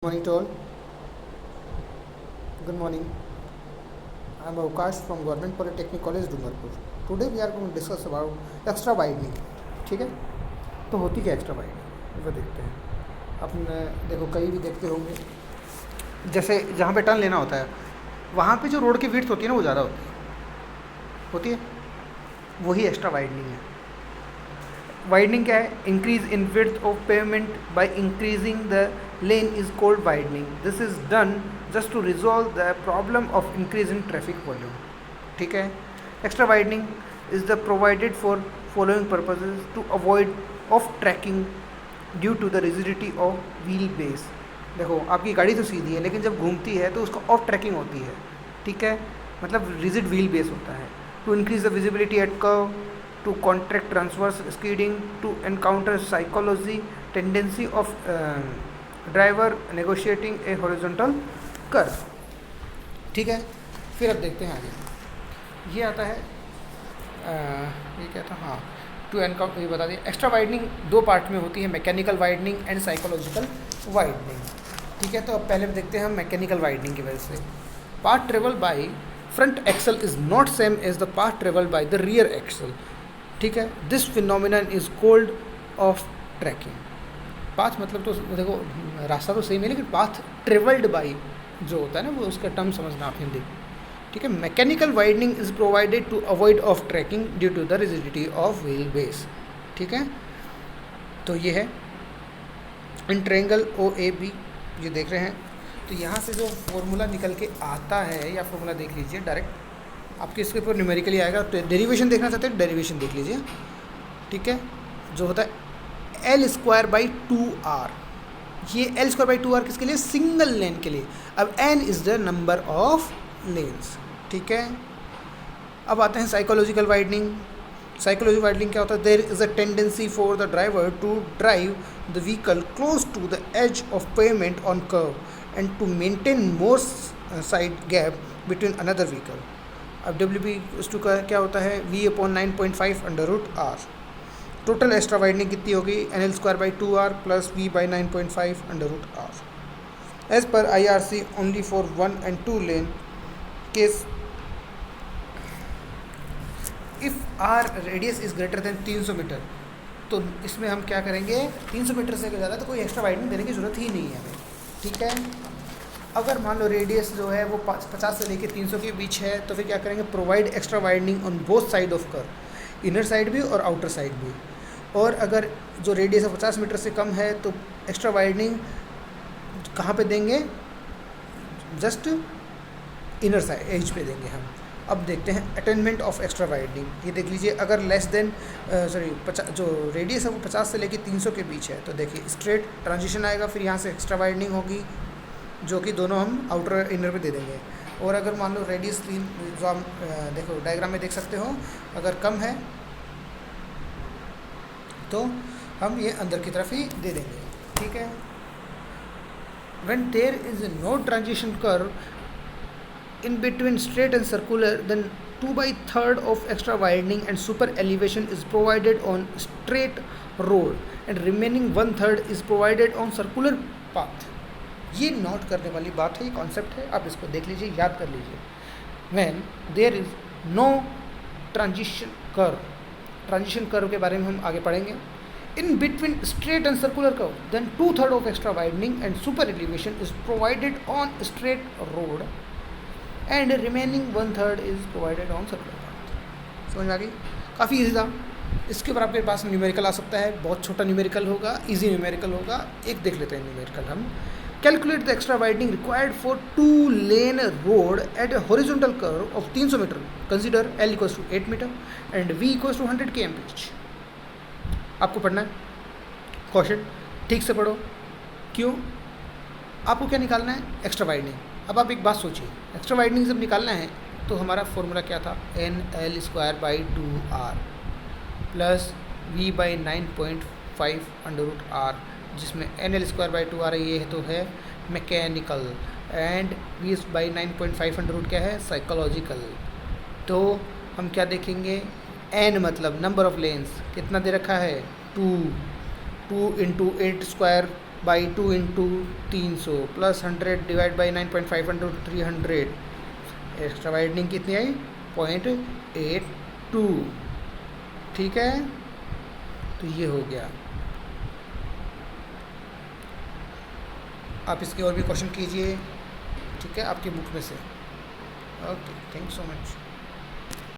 Morning to all. Good morning. I am Avkash from Government Polytechnic College, Dungarpur. Today we are going to discuss about extra widening. ठीक है, तो होती क्या extra widening वो देखते हैं। अपने देखो कहीं भी देखते होंगे, जैसे जहाँ पे टर्न लेना होता है वहाँ पे जो रोड की विड्थ होती है ना वो ज़्यादा होती है, वही एक्स्ट्रा वाइडनिंग है। वाइडनिंग क्या है? Increase in width of pavement by increasing the lane is called widening. This is done just to resolve the problem of increase in traffic volume. ठीक है, extra widening is the provided for following purposes to avoid off tracking due to the rigidity of wheel base. देखो आपकी गाड़ी तो सीधी है लेकिन जब घूमती है तो उसका ऑफ ट्रैकिंग होती है। ठीक है, मतलब रिजिड व्हील बेस होता है। To increase the visibility at curve, to contract transverse skidding, to encounter psychology tendency of driver negotiating a horizontal curve। ठीक है, फिर अब देखते हैं आगे। ये आता है ये क्या था, हाँ, टू एनकाउंटर, ये बता दिया। एक्स्ट्रा वाइडनिंग दो पार्ट में होती है, mechanical widening and psychological widening. ठीक है, तो अब पहले देखते हैं हम मैकेनिकल वाइडनिंग की वजह से। Path travel by front axle is not same as the path travel by the rear axle. ठीक है, this phenomenon is called off tracking. Path मतलब तो देखो रास्ता तो सेम है लेकिन पाथ ट्रेवल्ड बाई जो होता है ना वो उसका टर्म समझना आप हिंदी। ठीक है, mechanical widening is provided to avoid off tracking due to the rigidity of wheel base. ठीक है, तो ये है in triangle O A B, ये देख रहे हैं। तो यहाँ से जो फॉर्मूला निकल के आता है, या फॉर्मूला देख लीजिए डायरेक्ट, आपके इसके ऊपर न्यूमेरिकली आएगा। तो डेरिवेशन देखना चाहते हैं, डेरिवेशन देख लीजिए। ठीक है, जो होता है एल स्क्वायर बाई 2r। ये एल स्क्वायर बाई 2r किसके लिए? सिंगल लेन के लिए। अब n is the number of lens. ठीक है, अब आते हैं साइकोलॉजिकल वाइडनिंग। साइकोलॉजिकल वाइडनिंग क्या होता है? There is a tendency for the driver to drive the vehicle close to the edge of pavement on curve and to maintain more side gap between another vehicle. अब W B two का क्या होता है? V upon 9.5 √r। Total extra widening कितनी होगी? N L square by 2r plus V by 9.5 √r। As per IRC only for 1 and 2 lane case if are radius is greater than 300 metre. तो इसमें हम क्या करेंगे? 300 मीटर से ज़्यादा तो कोई एक्स्ट्रा वाइडनिंग देने की ज़रूरत ही नहीं है हमें। ठीक है, अगर मान लो रेडियस जो है वो 50 से लेकर 300 के बीच है तो फिर क्या करेंगे? Provide extra widening on both side of curve, inner side भी और आउटर साइड भी। और अगर जो रेडियस है 50 मीटर से कम है तो एक्स्ट्रा वाइडनिंग कहाँ पे देंगे? जस्ट इनर साइड एज पे देंगे हम। अब देखते हैं अटेनमेंट ऑफ एक्स्ट्रा वाइडनिंग। ये देख लीजिए, अगर लेस देन जो रेडियस है वो 50 से लेकर 300 के बीच है तो देखिए स्ट्रेट ट्रांजिशन आएगा, फिर यहाँ से एक्स्ट्रा वाइडनिंग होगी जो कि दोनों हम आउटर इनर पे दे देंगे। और अगर मान लो रेडियस जो हम देखो डायग्राम में देख सकते हो, अगर कम है तो हम ये अंदर की तरफ ही दे देंगे। ठीक है, when there is no transition curve in between straight and circular then 2/3 of extra widening and super elevation is provided on straight road and remaining 1/3 is provided on circular path। ये नोट करने वाली बात है, ये concept है, आप इसको देख लीजिए, याद कर लीजिए। When there is no transition curve, transition curve के बारे में हम आगे पढ़ेंगे। In between straight and circular curve then 2/3 of extra widening and super elevation is provided on straight road and remaining 1/3 is provided on circular path. समझ में आ गई? काफ़ी ईजी था। इसके ऊपर आपके पास न्यूमेरिकल आ सकता है, बहुत छोटा न्यूमेरिकल होगा, ईजी न्यूमेरिकल होगा। एक देख लेते हैं न्यूमेरिकल हम। Calculate the extra widening required for 2-lane road at a horizontal curve of 300 meter. Consider L equals to 8 meter and V equals to 100 km/h। आपको पढ़ना है, क्वेश्चन ठीक से पढ़ो। क्यों? आपको क्या निकालना है? Extra widening. अब आप एक बात सोचिए, एक्स्ट्रा वाइडनिंग जब निकालना है तो हमारा फॉर्मूला क्या था? N L square by 2r plus V by 9.5 √r, जिसमें N L square by 2r ये तो है मैकेनिकल एंड वी बाई 9.5 √ क्या है? साइकोलॉजिकल। तो हम क्या देखेंगे? एन मतलब नंबर ऑफ लेन्स कितना दे रखा है? 2 × 8 square by 2 into 300 plus 100 divide by 9.5 into 300, extra widening कितनी आई 0.82। ठीक है, तो ये हो गया। आप इसके और भी क्वेश्चन कीजिए, ठीक है, आपकी बुक में से। Okay, thank you so much.